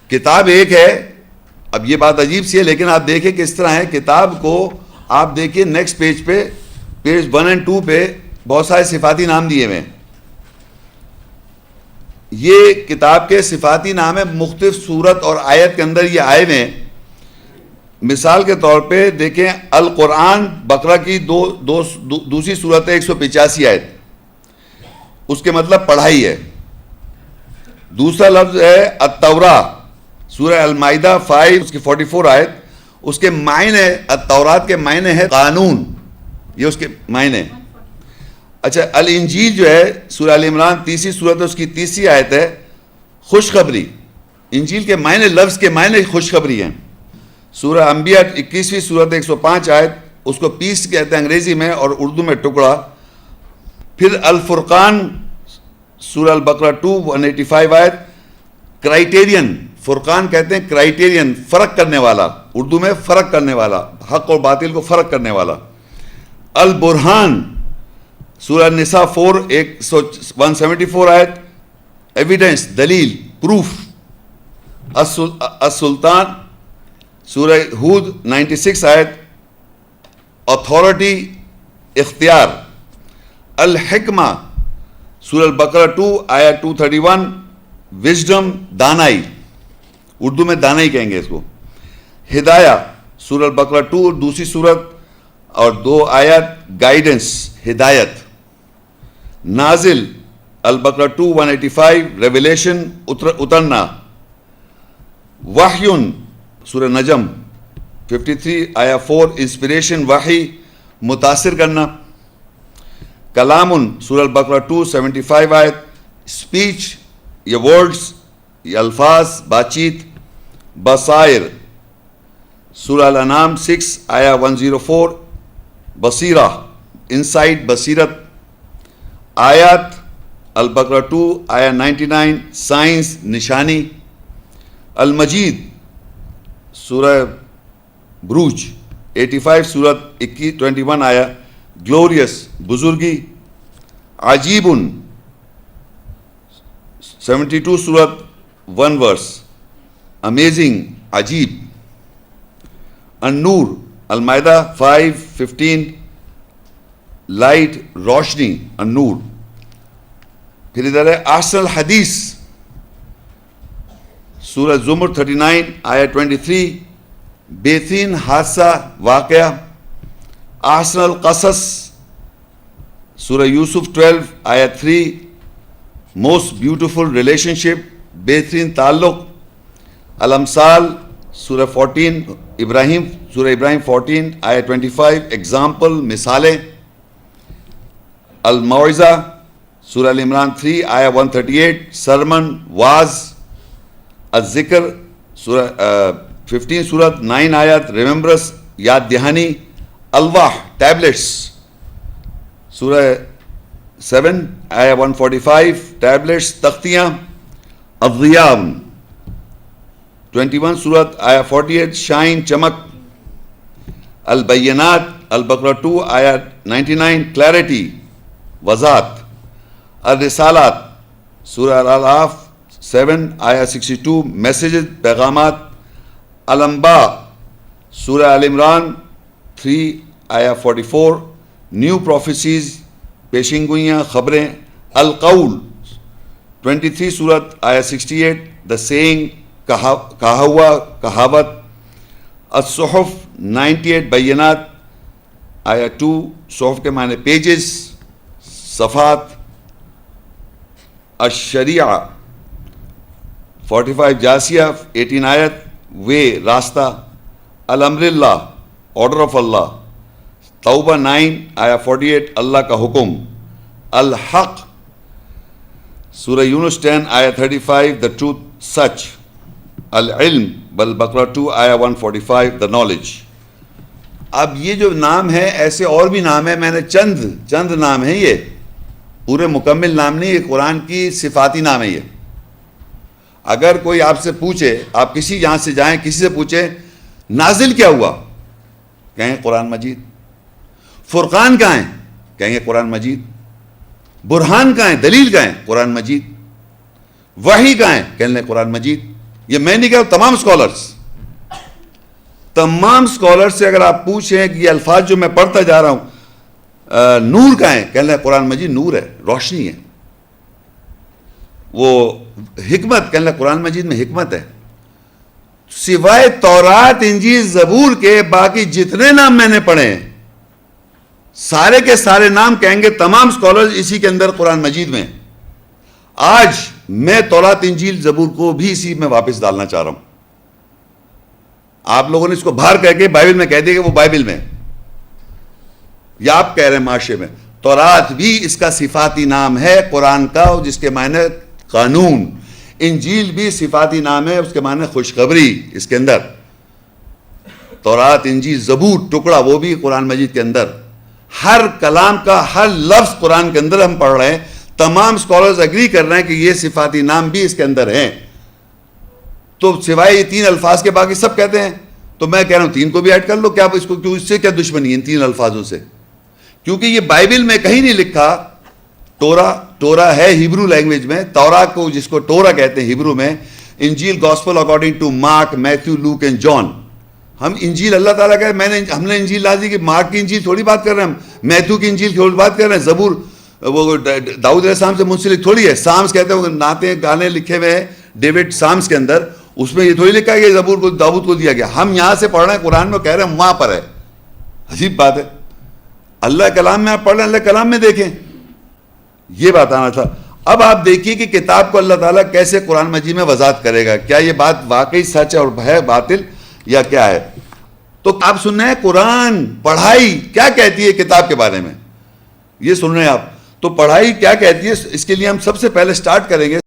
کتاب ایک ہے. اب یہ بات عجیب سی ہے لیکن آپ دیکھیں کس طرح ہے. کتاب کو آپ دیکھیں نیکسٹ پیج پہ, پیج 1 اور 2 پہ بہت سارے صفاتی نام دیے ہوئے ہیں. یہ کتاب کے صفاتی نام ہے, مختلف صورت اور آیت کے اندر یہ آئے ہوئے ہیں. مثال کے طور پہ دیکھیں القرآن بقرہ کی دوسری صورت ہے 185 آیت, اس کے مطلب پڑھائی ہے. دوسرا لفظ ہے التوراہ سورہ المائدہ 5 اس کی 44 آیت, اس کے معنی التورات کے معنی ہے قانون, یہ اس کے معنی. اچھا الانجیل جو ہے سورہ ال عمران تیسری صورت ہے, اس کی تیسری آیت ہے خوشخبری. انجیل کے معنی, لفظ کے معنی خوشخبری ہیں. سورہ انبیاء 21ویں صورت 105 آیت, اس کو پیس کہتے ہیں انگریزی میں اور اردو میں ٹکڑا. پھر الفرقان سورہ البقرہ 2 185 آیت, کرائٹیرین, فرقان کہتے ہیں کرائٹیرین, فرق کرنے والا, اردو میں فرق کرنے والا, حق اور باطل کو فرق کرنے والا. البرہان سورہ النساء 4 174 آیت, ایویڈنس, دلیل, پروف. السلطان سورہ ہود 96 آیت, اتھارٹی, اختیار. الحکمہ سورہ البقرہ 2 آیت 231, وزڈم, دانائی, اردو میں دانائی کہیں گے اس کو. ہدایہ سورہ البقرہ 2 دوسری صورت اور 2 آیت, گائیڈنس, ہدایت. نازل البقرہ 2 185, ریویلیشن, اترنا. وحیٌ سورہ نجم 53 آیت 4, انسپریشن, وحی, متاثر کرنا. کلام سورہ البقرہ 2 75 آیت, اسپیچ, یہ ورڈز, یہ الفاظ, بات چیت. بصائر سورہ الانعام 6 آیت 104, بصیرہ, انسائٹ, بصیرت. آیات البقرہ 2 آیت 99, سائنس, نشانی. المجید سورہ بروج 85 سورت 21 آیا, گلوریس, بزرگی. عجیب 72 سورت 1 ورس, امیزنگ, عجیب. النور المائدہ 5:15, لائٹ, روشنی, النور. پھر ادھر ہے احسن الحدیث سورہ زمر 39 آیت 23, بہترین حادثہ, واقعہ. احسن القصص سورہ یوسف 12 آیت 3, موسٹ بیوٹیفل ریلیشن شپ, بہترین تعلق. الامثال سورہ 14 ابراہیم سورہ ابراہیم 14 آیت 25, ایگزامپل, مثالیں. الموعظہ سورہ ال عمران 3 آیت 138, سرمن, واز. الذکر سورہ 15 سورت 9 آیت, ریممبرنس, یاد دہانی. الواح, ٹیبلٹس سورہ 7 آیت 145, ٹیبلٹس, تختیاں. الضیاء 21 سورت آیت 48, شائن, چمک. البینات البقرہ 2 آیت 99, کلیرٹی, وضاحت. الرسالات سورہ الاعراف 7 آیت 62, میسیجز, پیغامات. الانباء سورہ ال عمران 3 آیت 44, نیو پروفیسیز, پیشنگوئیاں, خبریں. القول 23 سورت آیت 68, دا سینگ, کہا ہوا, کہاوت. الصحف 98, بینات آیت 2, صحف کے معنی پیجز, صفحات. الشریعہ 45 جاسیہ 18 آیت, وے, راستہ. الامر اللہ, آرڈر آف اللہ. توبہ 9 آیت 48, اللہ کا حکم. الحق سورہ یونس 10 آیت 35, دا ٹروتھ, سچ. العلم بالبقرہ 2 آیت 145, دا نالج. اب یہ جو نام ہے ایسے اور بھی نام ہیں, میں نے چند نام ہیں, یہ پورے مکمل نام نہیں, یہ قرآن کی صفاتی نام ہے. یہ اگر کوئی آپ سے پوچھے, آپ کسی یہاں سے جائیں کسی سے پوچھیں نازل کیا ہوا, کہیں قرآن مجید. فرقان کہاں ہیں, کہیں گے قرآن مجید. برہان کہاں ہیں, دلیل کہاں ہیں, قرآن مجید. وحی کہاں ہیں, کہیں گے قرآن مجید. یہ میں نہیں کہہ رہا، تمام اسکالرس سے اگر آپ پوچھیں کہ یہ الفاظ جو میں پڑھتا جا رہا ہوں نور کا ہے، کہنے لگے قرآن مجید نور ہے، روشنی ہے. وہ حکمت، کہنے لگے قرآن مجید میں حکمت ہے. سوائے تورات انجیل زبور کے باقی جتنے نام میں نے پڑھے ہیں سارے کے سارے نام کہیں گے تمام اسکالرز اسی کے اندر قرآن مجید میں. آج میں تورات انجیل زبور کو بھی اسی میں واپس ڈالنا چاہ رہا ہوں. آپ لوگوں نے اس کو باہر کہہ کے بائبل میں کہہ دیا کہ وہ بائبل میں، یا آپ کہہ رہے ہیں معاشرے میں. تورات بھی اس کا صفاتی نام ہے قرآن کا، جس کے معنی قانون. انجیل بھی صفاتی نام ہے، اس کے معنی خوشخبری. اس کے اندر تورات انجیل زبور ٹکڑا وہ بھی قرآن مجید کے اندر. ہر کلام کا ہر لفظ قرآن کے اندر ہم پڑھ رہے ہیں. تمام اسکالرز اگری کر رہے ہیں کہ یہ صفاتی نام بھی اس کے اندر ہیں. تو سوائے یہ 3 الفاظ کے باقی سب کہتے ہیں. تو میں کہہ رہا ہوں 3 کو بھی ایڈ کر لو. کیا اس کو کیوں، اس سے کیا دشمنی ہے ان 3 الفاظوں سے؟ کیونکہ یہ بائبل میں کہیں نہیں لکھا. ٹورا ہے ہیبرو لینگویج میں، تورا کو جس کو ٹورا کہتے ہیں ہیبرو میں. انجیل gospel according to Mark, Matthew, Luke and John. ہم انجیل اللہ تعالیٰ کا ہم نے انجیل نازل کی. مارک کی انجیل تھوڑی بات کر رہے ہیں ہم، میتھیو کی انجیل تھوڑی بات کر رہے ہیں. زبور وہ داؤد علیہ السلام سے منسلک تھوڑی ہے. سامس کہتے ہیں نعتیں گانے لکھے ہوئے ہیں ڈیوڈ سامس کے اندر، اس میں یہ تھوڑی لکھا ہے کہ زبور کو داؤد کو دیا گیا. ہم یہاں سے پڑھ رہے ہیں قرآن میں، کہہ رہے ہیں وہاں پر ہے. عجیب بات ہے. اللہ کلام میں آپ پڑھ رہے ہیں، اللہ کلام میں دیکھیں. یہ بات آنا تھا. اب آپ دیکھیے کہ کتاب کو اللہ تعالیٰ کیسے قرآن مجید میں وضاحت کرے گا. کیا یہ بات واقعی سچ ہے اور ہے باطل یا کیا ہے؟ تو آپ سن رہے ہیں قرآن پڑھائی کیا کہتی ہے کتاب کے بارے میں، یہ سن رہے ہیں آپ. تو پڑھائی کیا کہتی ہے، اس کے لیے ہم سب سے پہلے سٹارٹ کریں گے